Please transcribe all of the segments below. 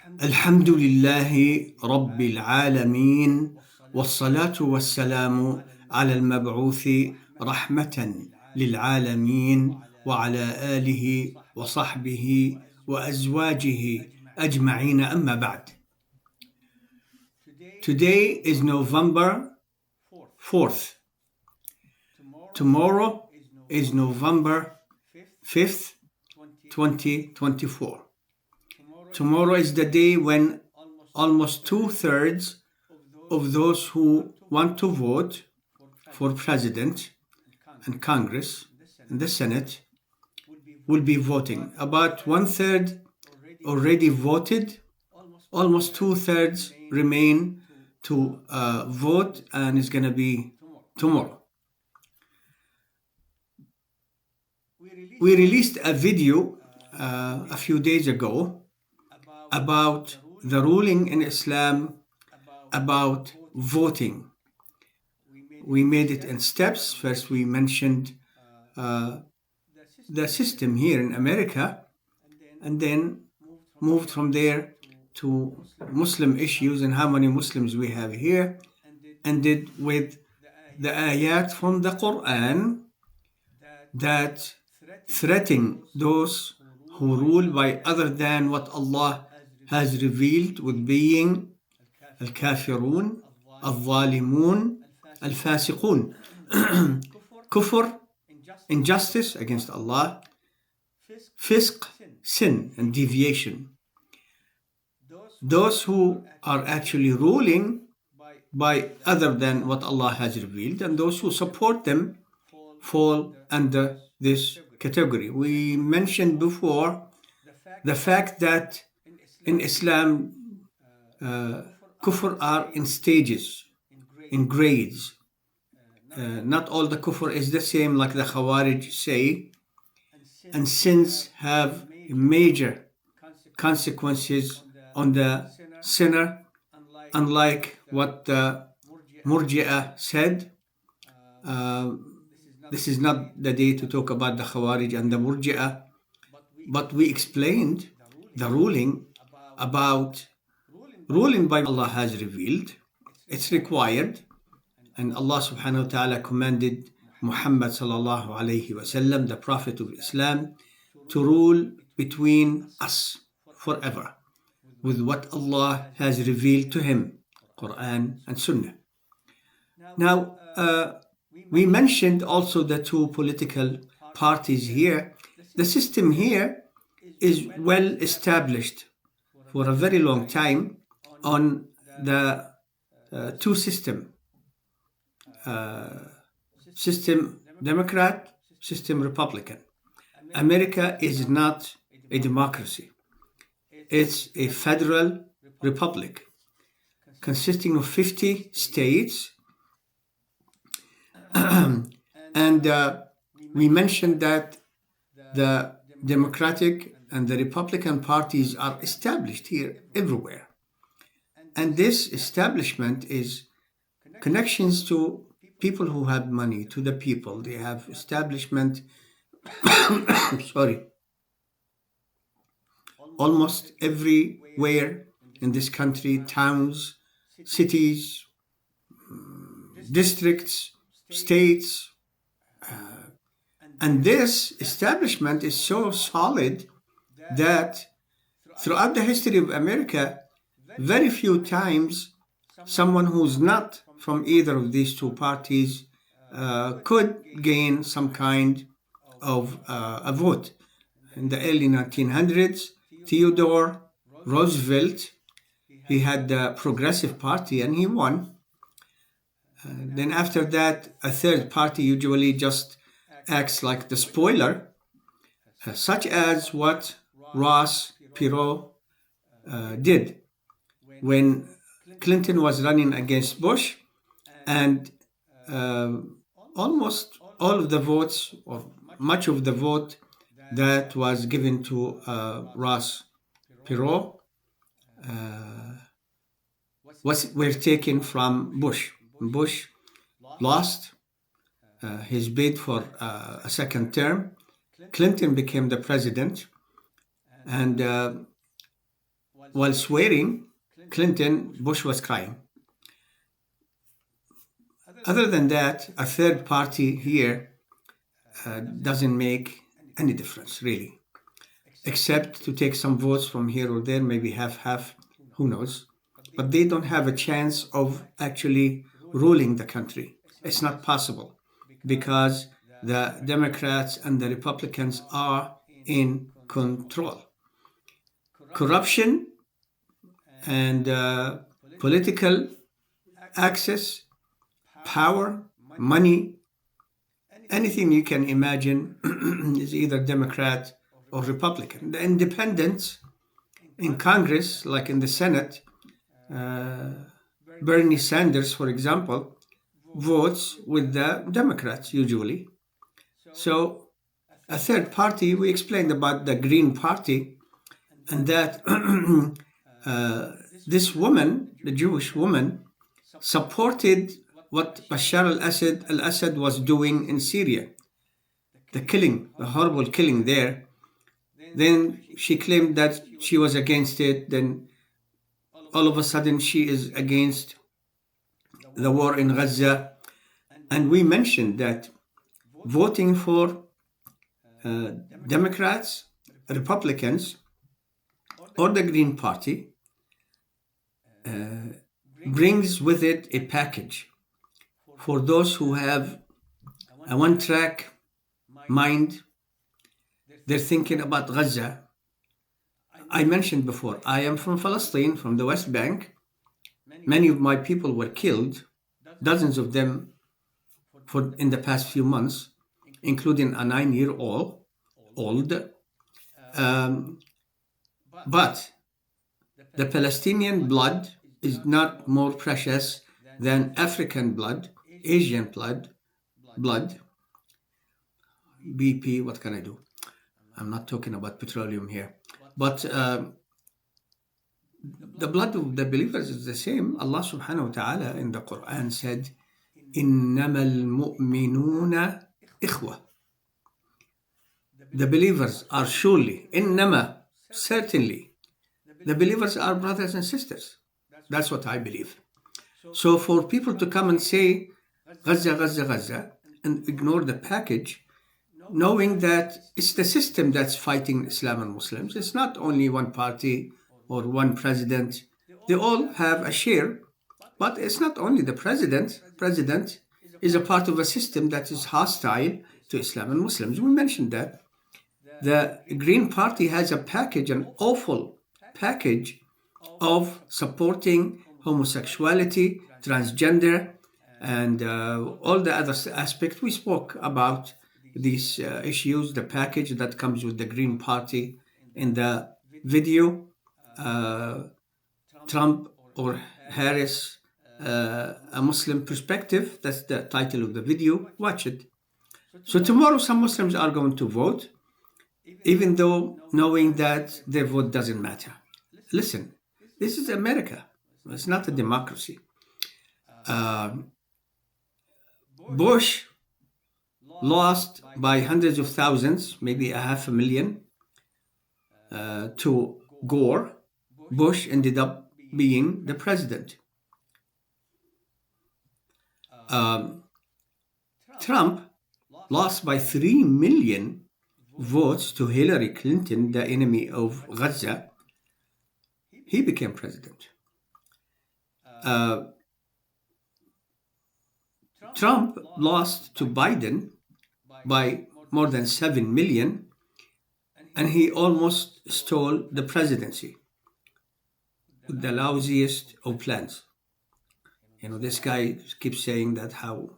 الحمد لله رب العالمين والصلاة والسلام على المبعوث رحمة للعالمين وعلى آله وصحبه وأزواجه أجمعين أما بعد. Today is November 4th. Tomorrow is November 5th, 2024. Tomorrow is the day when almost 2/3 of those who want to vote for president and Congress and the Senate will be voting. About 1/3 already voted. Almost 2/3 remain to vote, and it's going to be tomorrow. We released a video a few days ago about the ruling in Islam about voting. We made it in steps. First, we mentioned the system here in America, and then moved from there to Muslim issues and how many Muslims we have here, ended with the ayat from the Quran that threaten those who rule by other than what Allah has revealed with being al-kafirun, al-zalimun, al-fasiqun. Kufr, injustice against Allah; fisq, sin and deviation. Those who are actually ruling by other than what Allah has revealed, and those who support them fall under this category. We mentioned before the fact that in Islam, kufr are in stages, in grades. Not all the kufr is the same, like the Khawarij say, and sins have major consequences on the sinner, unlike what the Murji'ah said. This is not the day to talk about the Khawarij and the Murji'ah, but we explained the ruling about ruling by Allah has revealed. It's required, and Allah subhanahu wa ta'ala commanded Muhammad sallallahu alayhi wa sallam, the Prophet of Islam, to rule between us forever with what Allah has revealed to him, Quran and Sunnah. Now, we mentioned also the two political parties here. The system here is well established for a very long time on the two system Democrat, system Republican. America is not a democracy. It's a federal republic consisting of 50 states. And we mentioned that the Democratic and the Republican parties are established here everywhere. And this establishment is connections to people who have money, to the people. They have establishment, almost everywhere in this country, towns, cities, districts, states. And this establishment is so solid that throughout the history of America, very few times someone who's not from either of these two parties could gain some kind of a vote. In the early 1900s, Theodore Roosevelt, he had the Progressive Party and he won. Then after that, a third party usually just acts like the spoiler, such as what Ross Perot did when Clinton was running against Bush, and almost all of the votes, or much of the vote that was given to Ross Perot were taken from Bush. Bush lost his bid for a second term. Clinton became the president, and while swearing Clinton, Bush was crying. Other than that, a third party here doesn't make any difference, really, except to take some votes from here or there, maybe half, who knows. But they don't have a chance of actually ruling the country. It's not possible because the Democrats and the Republicans are in control. Corruption and political access, power, money, anything you can imagine is either Democrat or Republican. The independents in Congress, like in the Senate, Bernie Sanders, for example, votes with the Democrats usually. So a third party, we explained about the Green Party, and that this woman, the Jewish woman, supported what Bashar al-Assad was doing in Syria, the killing, the horrible killing there. Then she claimed that she was against it. Then all of a sudden she is against the war in Gaza. And we mentioned that voting for Democrats, Republicans, or the Green Party brings with it a package for those who have a one-track mind. They're thinking about Gaza. I mentioned before, I am from Palestine, from the West Bank. Many of my people were killed, dozens of them in the past few months, including a 9-year-old. But the Palestinian blood is not more precious than African blood, Asian blood. BP, what can I do? I'm not talking about petroleum here. But the blood of the believers is the same. Allah subhanahu wa ta'ala in the Quran said, إِنَّمَا الْمُؤْمِنُونَ إِخْوَةٌ. The believers are surely, إِنَّمَا, certainly, the believers are brothers and sisters. That's what I believe. So for people to come and say, Gaza, Gaza, Gaza, and ignore the package, knowing that it's the system that's fighting Islam and Muslims. It's not only one party or one president. They all have a share, but it's not only the president. President is a part of a system that is hostile to Islam and Muslims. We mentioned that. The Green Party has a package, an awful package of supporting homosexuality, transgender, and all the other aspects. We spoke about these issues, the package that comes with the Green Party in the video. Trump or Harris, a Muslim perspective. That's the title of the video. Watch it. So tomorrow some Muslims are going to vote, even though knowing that their vote doesn't matter. Listen, this is America. It's not a democracy. Bush lost by hundreds of thousands, maybe 500,000, to Gore. Bush ended up being the president. Trump lost by 3 million votes to Hillary Clinton, the enemy of Gaza. He became president. Trump lost to Biden by more than 7 million, and he almost stole the presidency with the lousiest of plans. You know, this guy keeps saying that how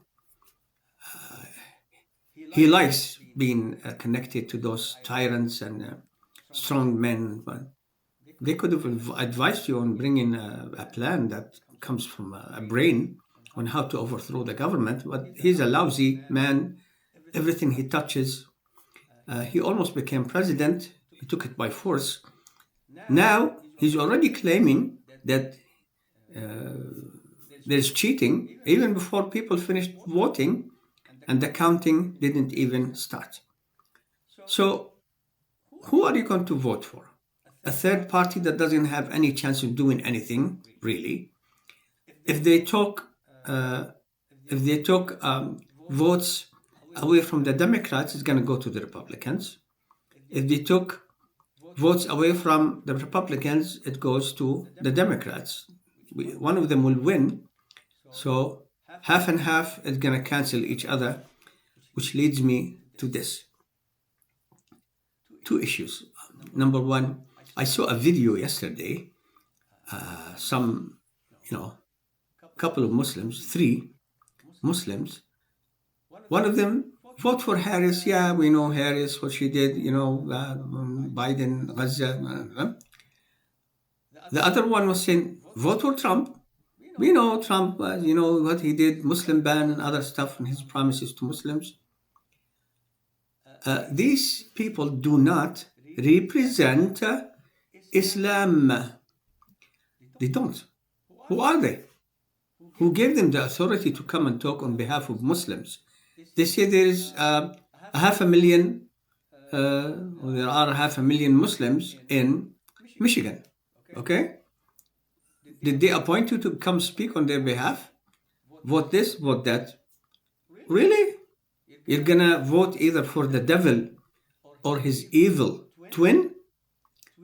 he likes being connected to those tyrants and strong men, but they could have advised you on bringing a plan that comes from a brain on how to overthrow the government. But he's a lousy man. Everything he touches, he almost became president. He took it by force. Now he's already claiming that there's cheating even before people finished voting, and the counting didn't even start. So who are you going to vote for? a third party that doesn't have any chance of doing anything really. If they took votes away from the Democrats, it's going to go to the Republicans. If they took votes away from the Republicans, it goes to the Democrats. One of them will win. So half and half is going to cancel each other, which leads me to this. Two issues. Number one, I saw a video yesterday. Couple of Muslims, 3 Muslims. One of them vote for Harris. Yeah, we know Harris, what she did, Biden, Gaza. The other one was saying, vote for Trump. We know Trump, what he did, Muslim ban and other stuff and his promises to Muslims. These people do not represent Islam. They don't. Who are they? Who gave them the authority to come and talk on behalf of Muslims? They say there is there are 500,000 Muslims in Michigan. Okay? Did they appoint you to come speak on their behalf? Vote this, vote that. Really? You're gonna vote either for the devil or his evil twin?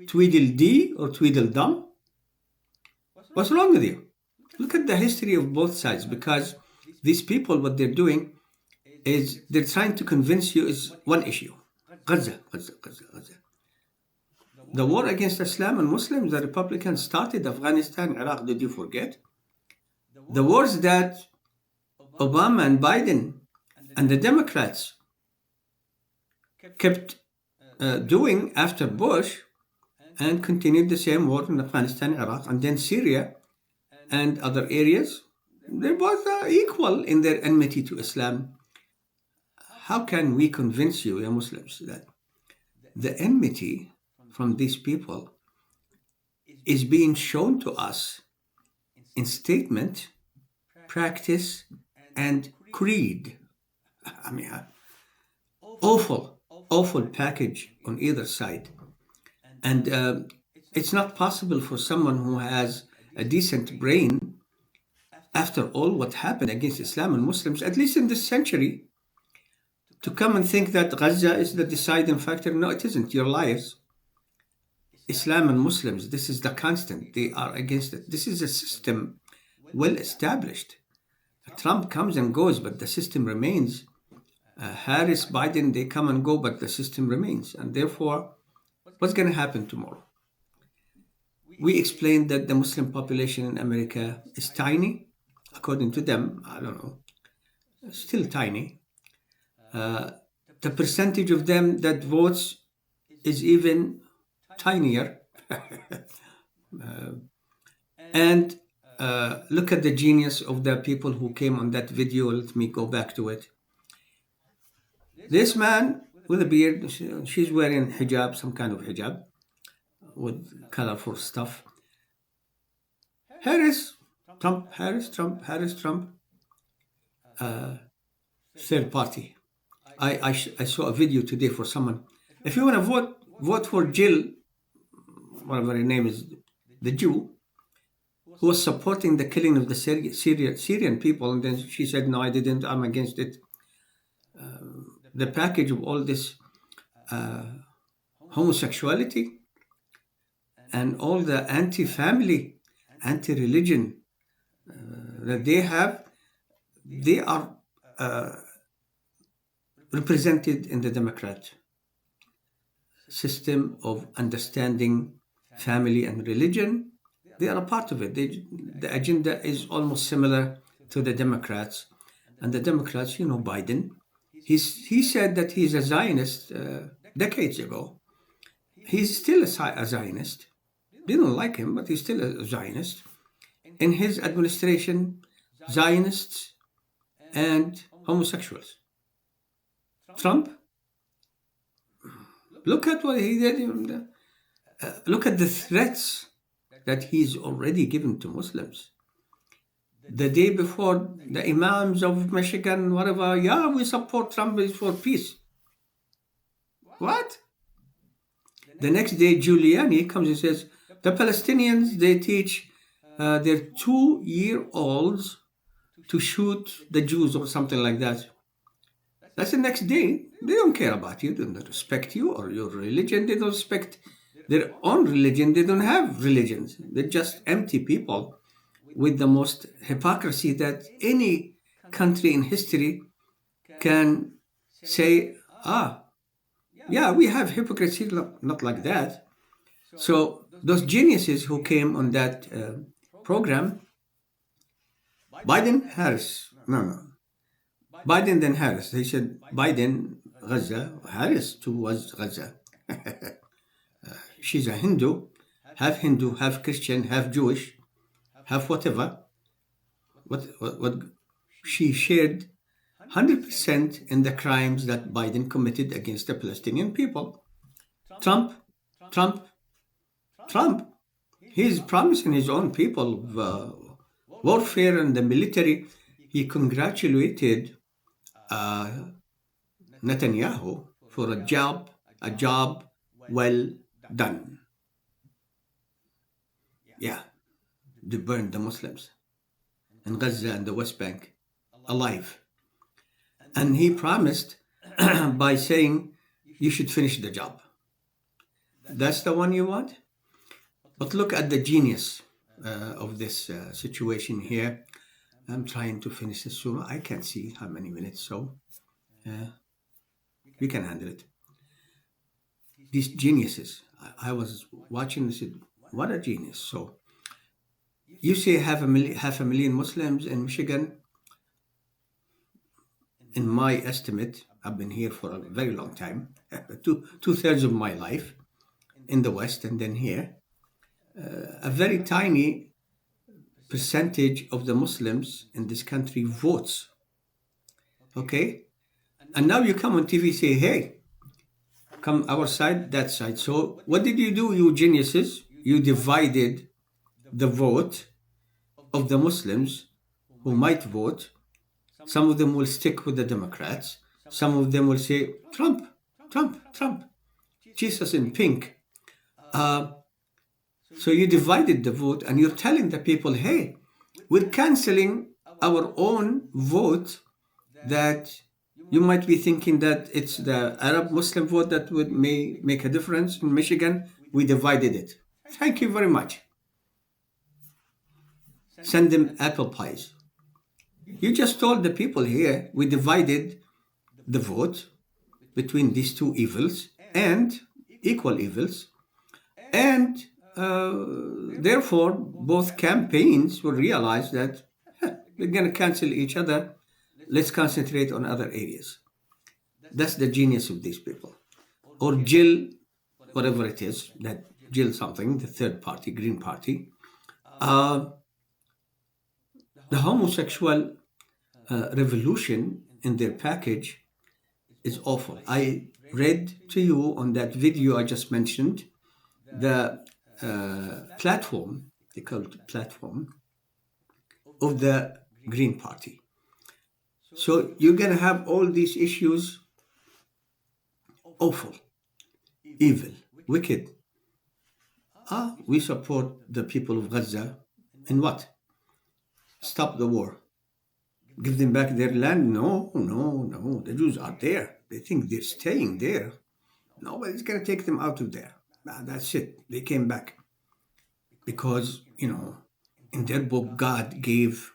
Tweedledee or Tweedledum? What's wrong with you? Look at the history of both sides, because these people, what they're doing is they're trying to convince you is one issue. Gaza. The war against Islam and Muslims, the Republicans started Afghanistan, Iraq, did you forget? The wars that Obama and Biden and the Democrats kept doing after Bush and continued the same war in Afghanistan, Iraq, and then Syria and other areas. They're both equal in their enmity to Islam. How can we convince you, ya Muslims, that the enmity from these people is being shown to us in statement, practice, and creed? I mean, awful package on either side. And it's not possible for someone who has a decent brain, after all what happened against Islam and Muslims, at least in this century, to come and think that Gaza is the deciding factor. No, it isn't. You're liars. Islam and Muslims, this is the constant. They are against it. This is a system well established. Trump comes and goes, but the system remains. Harris, Biden, they come and go, but the system remains. And therefore, what's going to happen tomorrow? We explained that the Muslim population in America is tiny. According to them, I don't know, still tiny. The percentage of them that votes is even tinier. And look at the genius of the people who came on that video. Let me go back to it. This man with a beard, she's wearing hijab, some kind of hijab with colorful stuff. Harris, Trump. Third party. I saw a video today for someone. If you want to vote for Jill, whatever her name is, the Jew, who was supporting the killing of the Syrian people, and then she said, no, I didn't, I'm against it. The package of all this homosexuality and all the anti-family, anti-religion that they have, they are represented in the Democrat system of understanding family and religion. They are a part of it. The agenda is almost similar to the Democrats. And the Democrats, Biden, he said that he's a Zionist decades ago. He's still a Zionist. They don't like him, but he's still a Zionist. In his administration, Zionists and homosexuals. Trump, look at what he did. Look at the threats that he's already given to Muslims. The day before, the imams of Michigan, whatever, we support Trump is for peace. What? The next day, Giuliani comes and says, the Palestinians, they teach their 2-year-olds to shoot the Jews or something like that. That's the next day. They don't care about you. They don't respect you or your religion. They don't respect their own religion. They don't have religions. They're just empty people with the most hypocrisy that any country in history can say, yeah, we have hypocrisy, not like that. So those geniuses who came on that program, Biden, Harris, no, Biden then Harris. They said Biden, Gaza, Harris too was Gaza. She's a Hindu, half Christian, half Jewish, half whatever. What she shared 100% in the crimes that Biden committed against the Palestinian people. Trump, he's promising his own people warfare and the military. He congratulated Netanyahu for a job well done. Yeah, they burned the Muslims in Gaza and the West Bank alive. And he promised by saying, you should finish the job. That's the one you want? But look at the genius of this situation here. I'm trying to finish the surah. I can't see how many minutes, so we can handle it. These geniuses, I was watching this, what a genius. So you say half a million Muslims in Michigan. In my estimate, I've been here for a very long time, two-thirds of my life in the West and then here. A very tiny percentage of the Muslims in this country votes. Okay? And now you come on TV say, hey, come our side, that side. So what did you do, you geniuses? You divided the vote of the Muslims who might vote. Some of them will stick with the Democrats. Some of them will say, Trump, Jesus in pink. So you divided the vote and you're telling the people, hey, we're canceling our own vote that you might be thinking that it's the Arab Muslim vote that may make a difference in Michigan. We divided it. Thank you very much. Send them apple pies. You just told the people here, we divided the vote between these two evils and equal evils. And therefore, both campaigns will realize that we're going to cancel each other. Let's concentrate on other areas. That's the genius of these people. Or Jill, whatever it is, that Jill something, the third party, Green Party. The homosexual revolution in their package is awful. I read to you on that video I just mentioned, the platform, they call it platform, of the Green Party. So you're going to have all these issues, awful, evil, wicked. We support the people of Gaza in what? Stop the war. Give them back their land? No. The Jews are there. They think they're staying there. Nobody's going to take them out of there. That's it. They came back. Because, in their book, God gave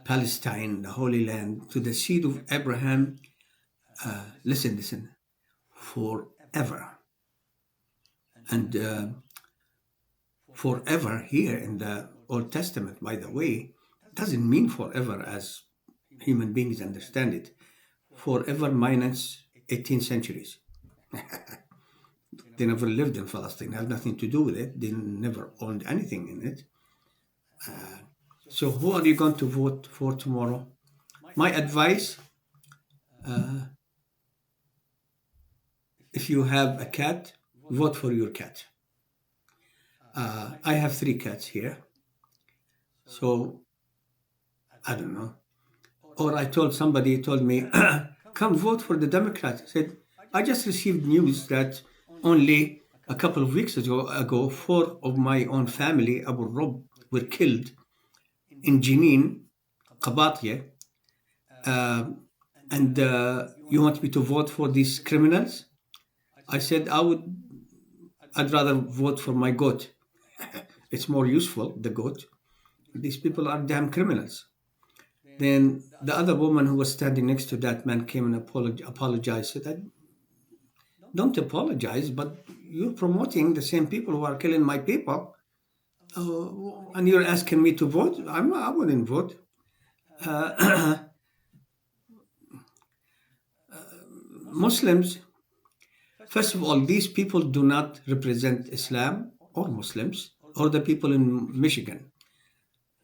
Palestine, the Holy Land, to the seed of Abraham. Listen, forever. And forever here in the Old Testament, by the way, doesn't mean forever as human beings understand it. Forever minus 18 centuries. They never lived in Palestine, have nothing to do with it. They never owned anything in it. So who are you going to vote for tomorrow? My advice, if you have a cat, vote for your cat. I have 3 cats here. So, I don't know. Or I told somebody, told me, come vote for the Democrats. I said, I just received news that only a couple of weeks ago 4 of my own family, Abualrub, were killed in Jenin, Qabatiyah, and you want me to vote for these criminals? I said I'd rather vote for my goat. It's more useful, the goat. These people are damn criminals. Then the other woman who was standing next to that man came and apologized. Said, don't apologize, but you're promoting the same people who are killing my people, and you're asking me to vote. I wouldn't vote. Muslims, first of all, these people do not represent Islam or Muslims or the people in Michigan.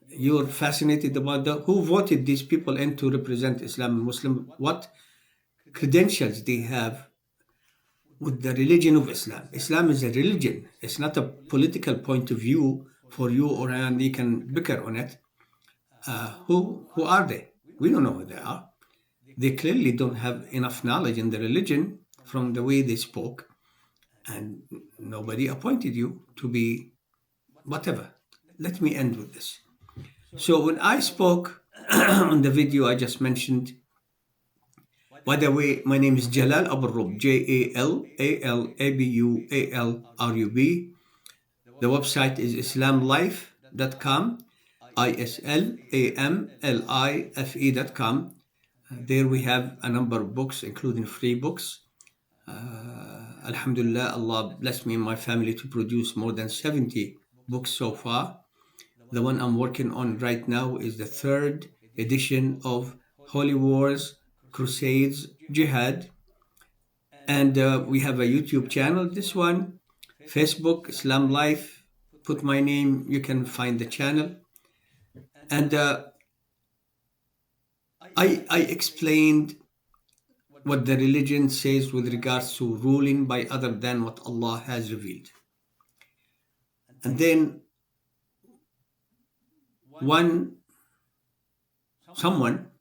You're fascinated about who voted these people in to represent Islam and Muslim, what credentials they have with the religion of Islam. Islam is a religion. It's not a political point of view for you and you can bicker on it. Who are they? We don't know who they are. They clearly don't have enough knowledge in the religion from the way they spoke, and nobody appointed you to be whatever. Let me end with this. So when I spoke on the video I just mentioned, by the way, my name is Jalal Abualrub, JALALABUALRUB. The website is islamlife.com, ISLAMLIFE.com. There we have a number of books, including free books. Alhamdulillah, Allah blessed me and my family to produce more than 70 books so far. The one I'm working on right now is the 3rd edition of Holy Wars, Crusades, Jihad. And we have a YouTube channel, this one, Facebook, Islam Life. Put my name, you can find the channel. And I explained what the religion says with regards to ruling by other than what Allah has revealed. And then someone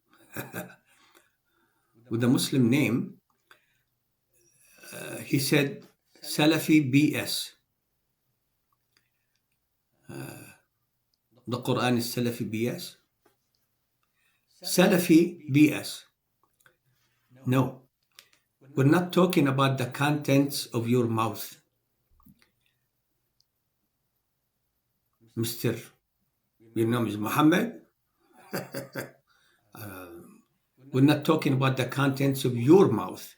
with a Muslim name, he said, Salafi BS. The Quran is Salafi BS. Salafi BS. No, we're not talking about the contents of your mouth. Mr. Your name is Muhammad. We're not talking about the contents of your mouth.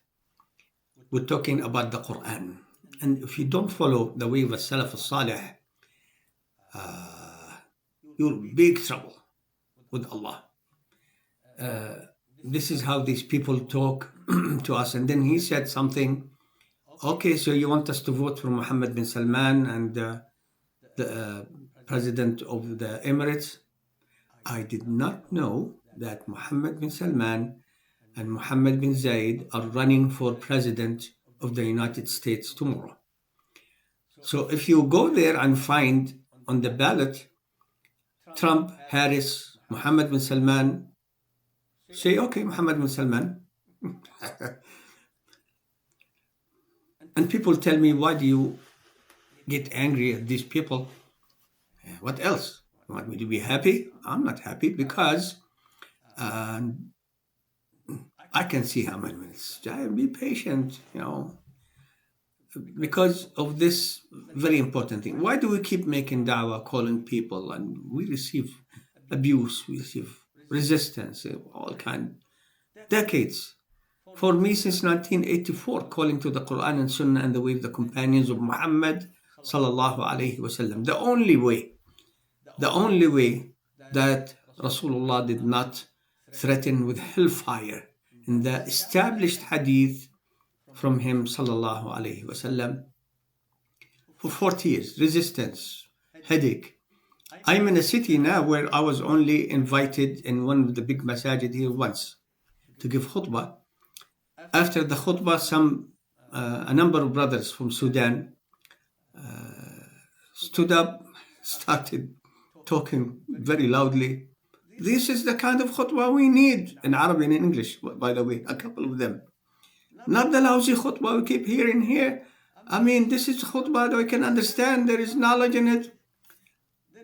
We're talking about the Quran. And if you don't follow the way of a Salaf al-Salih, you're in big trouble with Allah. This is how these people talk to us. And then he said something, okay, so you want us to vote for Mohammed bin Salman and the President of the Emirates? I did not know that Mohammed bin Salman and Mohammed bin Zayed are running for President of the United States tomorrow. So if you go there and find on the ballot Trump, Harris, Mohammed bin Salman, say, okay, Mohammed bin Salman. And people tell me, why do you get angry at these people? What else? You want me to be happy? I'm not happy because I can see how many minutes. Be patient, because of this very important thing. Why do we keep making da'wah, calling people, and we receive abuse, we receive resistance, all kind, decades. For me, since 1984, calling to the Quran and Sunnah and the way of the companions of Muhammad sallallahu alaihi wasallam. The only way that Rasulullah did not threaten with hellfire in the established hadith from him sallallahu alaihi wasallam. For 40 years, resistance, headache. I'm in a city now where I was only invited in one of the big masajid here once to give khutbah. After the khutbah, a number of brothers from Sudan stood up, started talking very loudly. This is the kind of khutbah we need, in Arabic and in English, by the way, a couple of them. Not the lousy khutbah we keep hearing here. I mean, this is khutbah that I can understand. There is knowledge in it.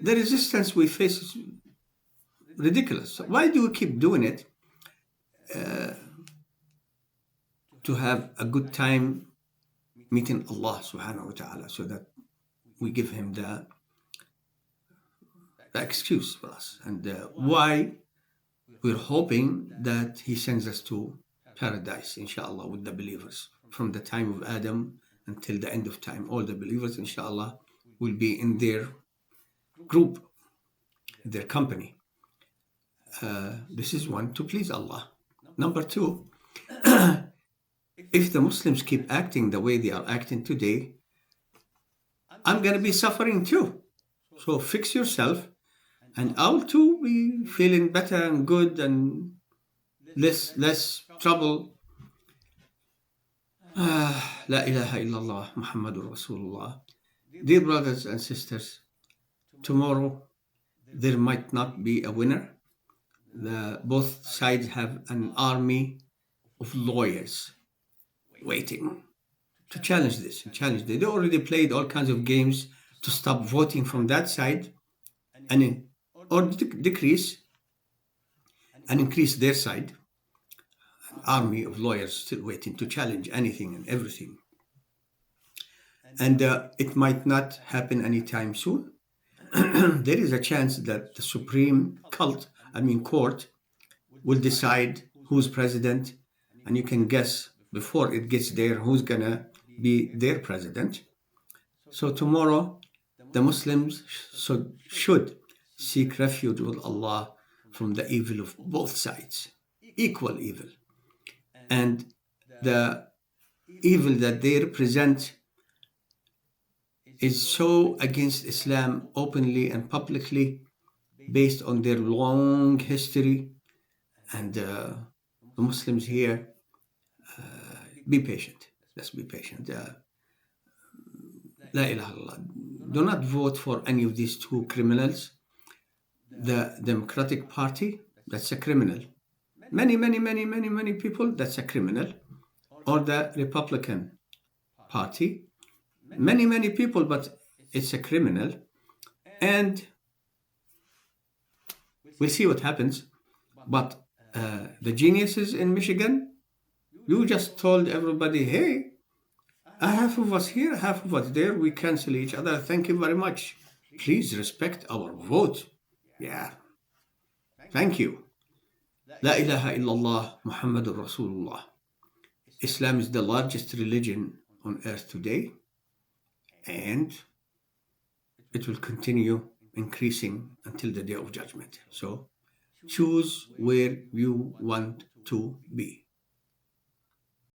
The resistance we face is ridiculous. So why do we keep doing it? To have a good time meeting Allah subhanahu wa ta'ala, so that we give him the excuse for us. And why we're hoping that he sends us to paradise, inshallah, with the believers. From the time of Adam until the end of time, all the believers, inshallah, will be in their group, their company. This is one, to please Allah. Number two, if the Muslims keep acting the way they are acting today, I'm going to be suffering too. So fix yourself, and I'll too be feeling better and good and less trouble. La ilaha illallah Muhammadur Rasulullah. Dear brothers and sisters, tomorrow there might not be a winner. Both sides have an army of lawyers waiting to challenge this and challenge that. They already played all kinds of games to stop voting from that side or decrease and increase their side. An army of lawyers still waiting to challenge anything and everything. And it might not happen anytime soon. There is a chance that the Supreme Court will decide who's president, and you can guess before it gets there who's gonna be their president. So tomorrow, the Muslims should seek refuge with Allah from the evil of both sides, equal evil. And the evil that they represent is so against Islam openly and publicly, based on their long history. And the Muslims here, be patient. Let's be patient. La ilaha illallah. Do not vote for any of these two criminals. The Democratic Party, that's a criminal. Many people, that's a criminal. Or the Republican Party. Many people, but it's a criminal. And we'll see what happens. But the geniuses in Michigan, you just told everybody, hey, half of us here, half of us there, we cancel each other. Thank you very much. Please respect our vote. Yeah. Thank you. La ilaha illallah Muhammadur Rasulullah. Islam is the largest religion on earth today, and it will continue increasing until the day of judgment. So choose where you want to be.